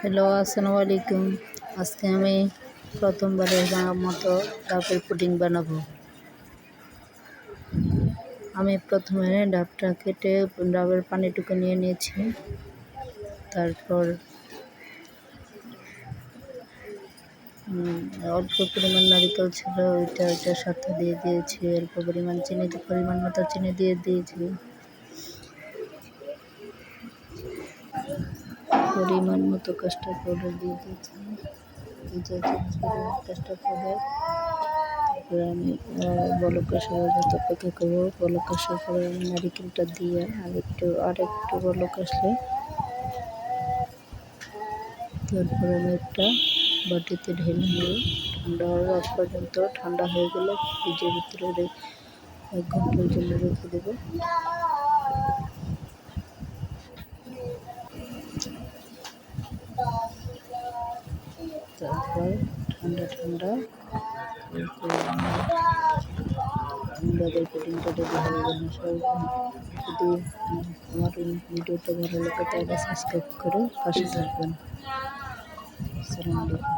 Hello, আসসালামু আলাইকুম। আজকে আমি প্রথমবারের মতো ডাবের পুডিং বানাবো। আমি প্রথমে ডাবটা কেটে ডাবের পানিটুকু নিয়ে নিয়েছি। তারপর অল্প পরিমাণ নারিকেল ছিল, ওইটার সাথে দিয়ে দিয়েছি। অল্প পরিমাণ পরিমাণ মতো চিনি দিয়ে দিয়েছি। পরিমাণ মতো কাস্টার্ড পাউডার দিয়ে দিয়েছি, 2-4 চামচ পরিমাণ কাস্টার্ড পাউডার। তারপরে আমি বলক আসার পর্যন্ত অপেক্ষা করবো। বলক আসার পরে আমি নারিকেলটা দিয়ে আরেকটু বলক আসলে তারপরে আমি একটা বাটিতে ঢেলে নিয়ে ঠান্ডা হওয়ার আগ পর্যন্ত, ঠান্ডা হয়ে গেলে ফ্রিজের ভিতরে 1 ঘন্টার জন্য রেখে দেবো। তারপর ঠান্ডা ডাবের পুডিংটা রেডি হয়ে গেল। যদি আমার ভিডিওটা ভালো লাগে তাহলে সাবস্ক্রাইব করে পাশে থাকবেন। আসসালামু আলাইকুম।